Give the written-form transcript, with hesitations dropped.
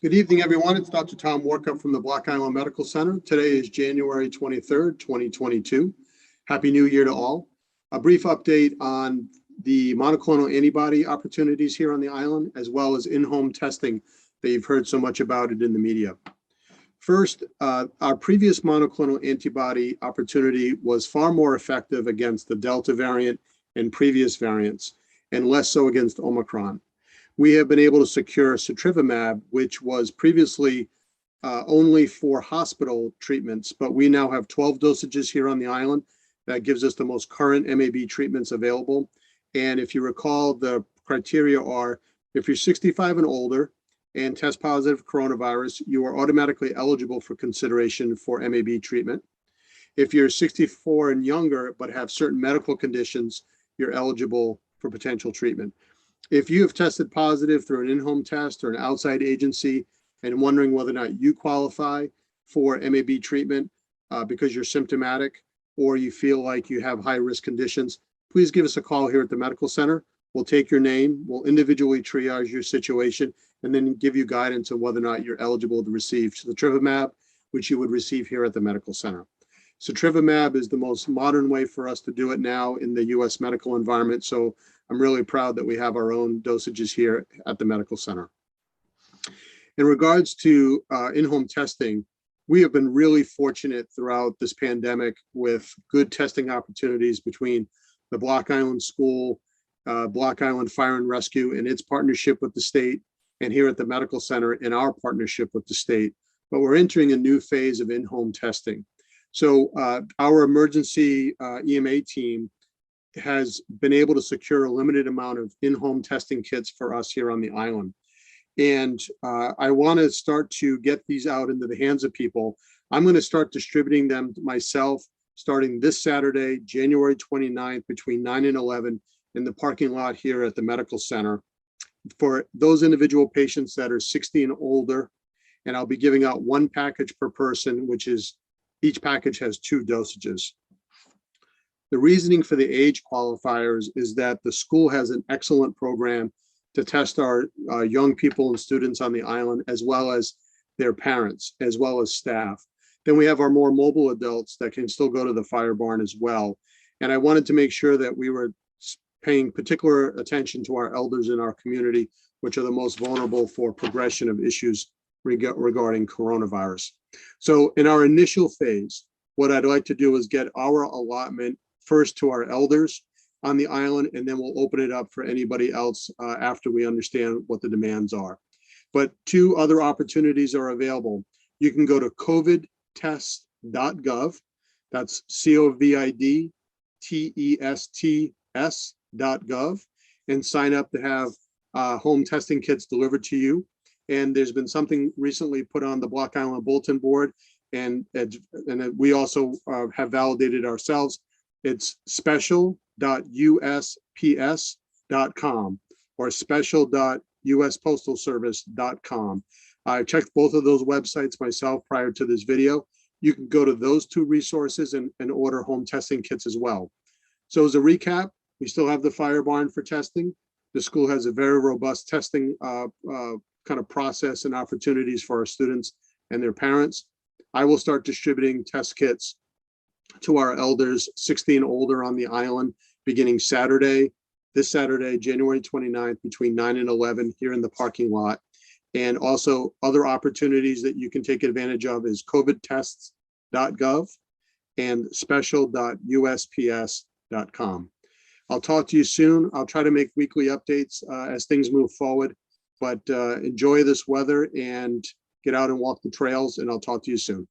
Good evening, everyone. It's Dr. Tom Warcup from the Block Island Medical Center. Today is January 23rd, 2022. Happy New Year to all. A brief update on the monoclonal antibody opportunities here on the island, as well as in-home testing that you've heard so much about it in the media. First, our previous monoclonal antibody opportunity was far more effective against the Delta variant and previous variants, and less so against Omicron. We have been able to secure Sotrovimab, which was previously only for hospital treatments, but we now have 12 dosages here on the island. That gives us the most current MAB treatments available. And if you recall, the criteria are if you're 65 and older and test positive for coronavirus, you are automatically eligible for consideration for MAB treatment. If you're 64 and younger but have certain medical conditions, you're eligible for potential treatment. If you have tested positive through an in-home test or an outside agency and wondering whether or not you qualify for MAB treatment because you're symptomatic or you feel like you have high-risk conditions, please give us a call here at the medical center. We'll take your name, we'll individually triage your situation, and then give you guidance on whether or not you're eligible to receive Sotrovimab, which you would receive here at the medical center. Sotrovimab is the most modern way for us to do it now in the U.S. medical environment, so I'm really proud that we have our own dosages here at the medical center. In regards to in-home testing, we have been really fortunate throughout this pandemic with good testing opportunities between the Block Island School, Block Island Fire and Rescue and its partnership with the state, and here at the medical center in our partnership with the state. But we're entering a new phase of in-home testing. So our emergency EMA team has been able to secure a limited amount of in-home testing kits for us here on the island. And I want to start to get these out into the hands of people. I'm going to start distributing them myself starting this Saturday, January 29th, between 9 and 11 in the parking lot here at the medical center for those individual patients that are 60 and older. And I'll be giving out one package per person, which is each package has 2 dosages. The reasoning for the age qualifiers is that the school has an excellent program to test our young people and students on the island, as well as their parents, as well as staff. Then we have our more mobile adults that can still go to the fire barn as well. And I wanted to make sure that we were paying particular attention to our elders in our community, which are the most vulnerable for progression of issues regarding coronavirus. So in our initial phase, what I'd like to do is get our allotment first to our elders on the island, and then we'll open it up for anybody else after we understand what the demands are. But 2 other opportunities are available. You can go to covidtest.gov, that's covidtests.gov, and sign up to have home testing kits delivered to you. And there's been something recently put on the Block Island bulletin board, and we also have validated ourselves. It's special.usps.com or special.uspostalservice.com. I checked both of those websites myself prior to this video. You can go to those 2 resources and order home testing kits as well. So as a recap, we still have the fire barn for testing. The school has a very robust testing kind of process and opportunities for our students and their parents. I will start distributing test kits to our elders 60 and older on the island beginning this Saturday, January 29th, between 9 and 11 here in the parking lot. And also other opportunities that you can take advantage of is covidtests.gov and special.usps.com. I'll talk to you soon. I'll try to make weekly updates as things move forward, but enjoy this weather and get out and walk the trails, and I'll talk to you soon.